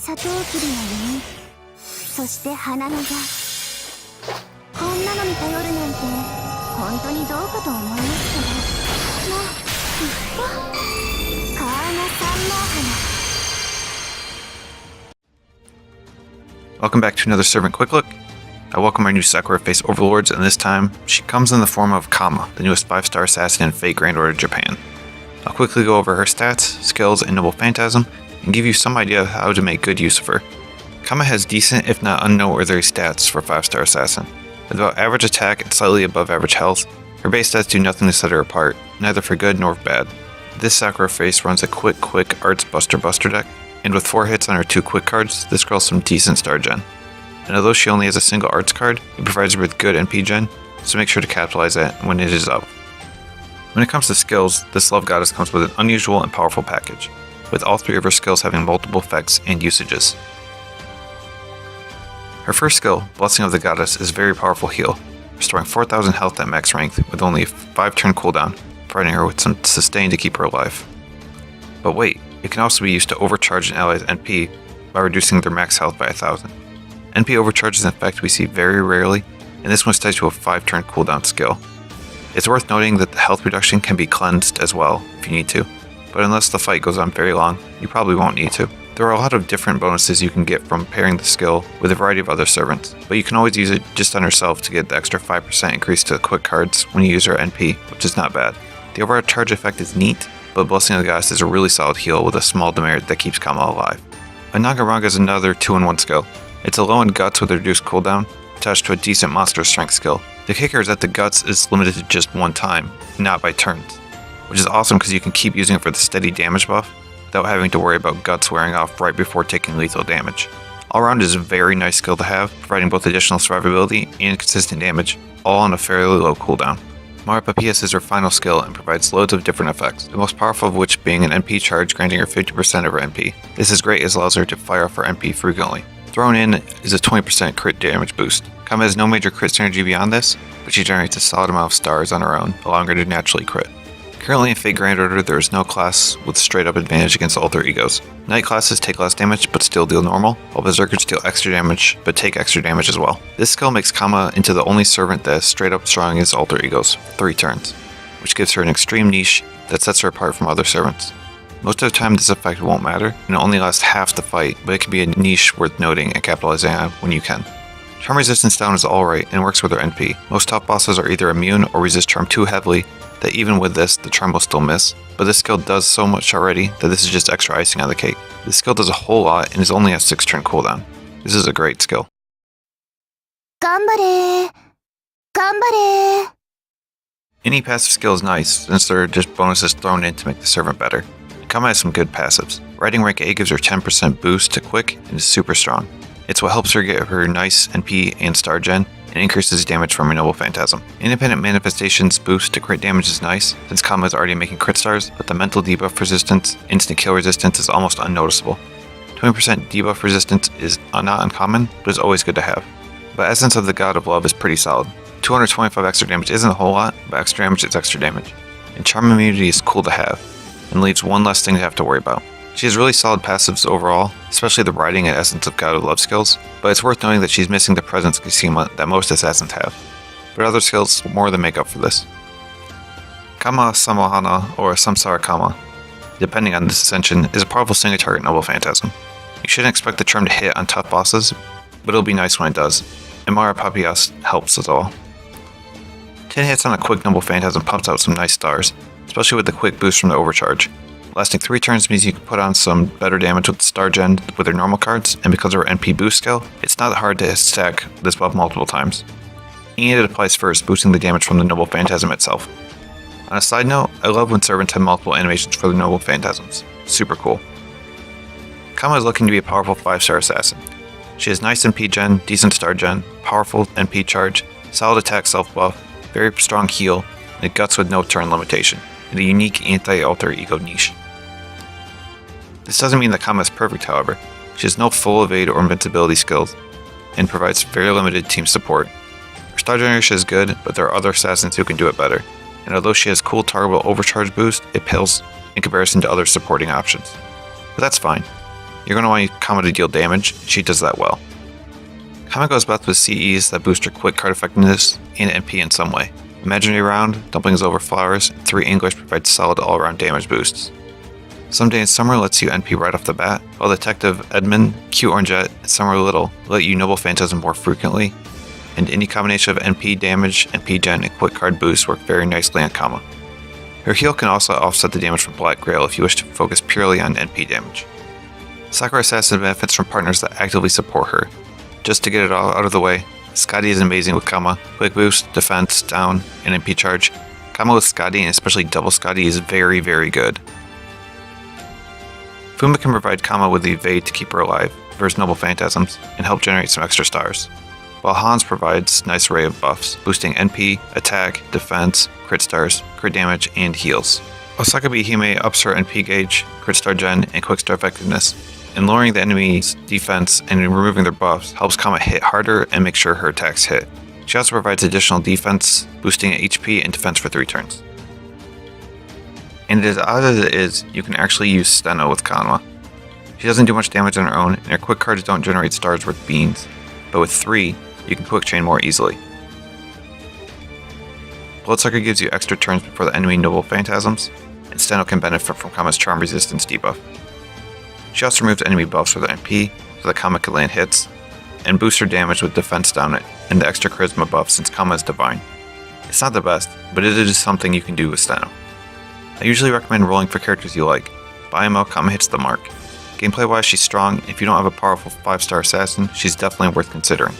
サトウキビの実、そして花の葉。こんなのに頼るなんて本当にどうかと思いますけど、もういっそ川の三毛花。 Welcome back to another Servant Quick Look. I welcome our new Sakura Face Overlords, and this time, she comes in the form of Kama, the newest 5-star assassin in Fate Grand Order Japan. I'll quickly go over her stats, skills, and Noble Phantasm, and give you some idea of how to make good use of her. Kama has decent, if not unnoteworthy stats for a 5-star assassin. With about average attack and slightly above average health, her base stats do nothing to set her apart, neither for good nor bad. This Sakura Face runs a quick Arts Buster deck, and with 4 hits on her 2 quick cards, this girl's some decent star gen. And although she only has a single arts card, it provides her with good NP gen, so make sure to capitalize that when it is up. When it comes to skills, this Love Goddess comes with an unusual and powerful package, with all 3 of her skills having multiple effects and usages. Her first skill, Blessing of the Goddess, is a very powerful heal, restoring 4,000 health at max strength with only a 5-turn cooldown, providing her with some sustain to keep her alive. But wait, it can also be used to overcharge an ally's NP by reducing their max health by 1,000. NP overcharge is an effect we see very rarely, and this one's tied to a 5-turn cooldown skill. It's worth noting that the health reduction can be cleansed as well if you need to, but unless the fight goes on very long, you probably won't need to. There are a lot of different bonuses you can get from pairing the skill with a variety of other servants, but you can always use it just on herself to get the extra 5% increase to quick cards when you use her NP, which is not bad. The overall charge effect is neat, but Blessing of the Goddess is a really solid heal with a small demerit that keeps Kama alive. Nagaranga is another 2-in-1 skill. It's a low in Guts with a reduced cooldown, attached to a decent monster strength skill. The kicker is that the Guts is limited to just one time, not by turns, which is awesome because you can keep using it for the steady damage buff, without having to worry about Guts wearing off right before taking lethal damage. All around is a very nice skill to have, providing both additional survivability and consistent damage, all on a fairly low cooldown. Mara Papias is her final skill and provides loads of different effects, the most powerful of which being an NP charge granting her 50% of her NP. This is great as it allows her to fire off her NP frequently. Thrown in is a 20% crit damage boost. Kama has no major crit synergy beyond this, but she generates a solid amount of stars on her own, allowing her to naturally crit. Currently in Fate Grand Order, there is no class with straight up advantage against alter egos. Knight classes take less damage but still deal normal, while Berserkers deal extra damage but take extra damage as well. This skill makes Kama into the only servant that is straight up strong against alter egos, 3 turns, which gives her an extreme niche that sets her apart from other servants. Most of the time this effect won't matter, and it only lasts half the fight, but it can be a niche worth noting and capitalizing on when you can. Charm resistance down is alright and works with her NP. Most top bosses are either immune or resist charm too heavily that even with this, the charm will still miss, but this skill does so much already that this is just extra icing on the cake. This skill does a whole lot and is only a 6-turn cooldown. This is a great skill. Ganbare! Ganbare! Any passive skill is nice, since there are just bonuses thrown in to make the servant better. Kama has some good passives. Riding rank A gives her 10% boost to quick and is super strong. It's what helps her get her nice NP and star gen, and increases damage from her Noble Phantasm. Independent Manifestation's boost to crit damage is nice, since Kama is already making crit stars, but the mental debuff resistance, instant kill resistance is almost unnoticeable. 20% debuff resistance is not uncommon, but is always good to have. But Essence of the God of Love is pretty solid. 225 extra damage isn't a whole lot, but extra damage is extra damage. And Charm Immunity is cool to have, and leaves one less thing to have to worry about. She has really solid passives overall, especially the Riding and Essence of God of Love skills, but it's worth noting that she's missing the Presence schema that most assassins have. But other skills more than make up for this. Kama Samohana, or Samsara Kama, depending on this ascension, is a powerful single target Noble Phantasm. You shouldn't expect the charm to hit on tough bosses, but it'll be nice when it does, and Mara Papias helps us all. 10 hits on a quick Noble Phantasm pumps out some nice stars, especially with the quick boost from the overcharge. Lasting 3 turns means you can put on some better damage with Star Gen with her normal cards, and because of her NP boost skill, it's not hard to stack this buff multiple times. And it applies first, boosting the damage from the Noble Phantasm itself. On a side note, I love when servants have multiple animations for the Noble Phantasms. Super cool. Kama is looking to be a powerful 5-star assassin. She has nice NP gen, decent Star Gen, powerful NP charge, solid attack self buff, very strong heal, and a Guts with no turn limitation, and a unique anti-alter ego niche. This doesn't mean that Kama is perfect, however. She has no full evade or invincibility skills, and provides very limited team support. Her star generation is good, but there are other assassins who can do it better, and although she has cool targetable overcharge boost, it pales in comparison to other supporting options. But that's fine. you're going to want Kama to deal damage. She does that well. Kama goes best with CEs that boost her quick card effectiveness and NP in some way. Imaginary Round, Dumplings Over Flowers, and 3 English provides solid all-around damage boosts. Someday in Summer lets you NP right off the bat, while Detective Edmund, Q Orangeette, and Summer Little let you Noble Phantasm more frequently, and any combination of NP damage, NP gen, and quick card boosts work very nicely on Kama. Her heal can also offset the damage from Black Grail if you wish to focus purely on NP damage. Sakura Assassin benefits from partners that actively support her. Just to get it all out of the way, Scotty is amazing with Kama, quick boost, defense, down, and NP charge. Kama with Scotty, and especially double Scotty, is very, very good. Fuma can provide Kama with the evade to keep her alive versus Noble Phantasms and help generate some extra stars, while Hans provides a nice array of buffs, boosting NP, attack, defense, crit stars, crit damage, and heals. Osaka Hime ups her NP gauge, crit star gen, and quick star effectiveness, and lowering the enemy's defense and removing their buffs helps Kama hit harder and make sure her attacks hit. She also provides additional defense, boosting HP and defense for 3 turns. And as odd as it is, you can actually use Steno with Kama. She doesn't do much damage on her own, and her quick cards don't generate stars worth beans, but with 3, you can quick chain more easily. Bloodsucker gives you extra turns before the enemy Noble Phantasms, and Steno can benefit from Kama's Charm Resistance debuff. She also removes enemy buffs with NP, so that Kama can land hits, and boosts her damage with defense down it, and the extra charisma buff since Kama is divine. It's not the best, but it is something you can do with Steno. I usually recommend rolling for characters you like. By ML, Kama hits the mark. Gameplay wise, she's strong. If you don't have a powerful 5-star assassin, she's definitely worth considering.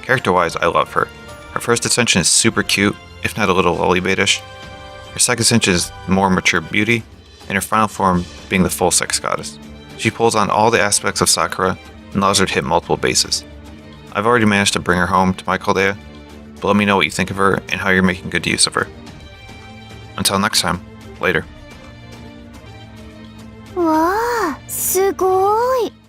Character wise, I love her. Her first ascension is super cute, if not a little lolly-bait-ish. Her second ascension is more mature beauty, and her final form being the full sex goddess. She pulls on all the aspects of Sakura and allows her to hit multiple bases. I've already managed to bring her home to my Caldea, but let me know what you think of her and how you're making good use of her. Until next time, later. わあ、すごーい。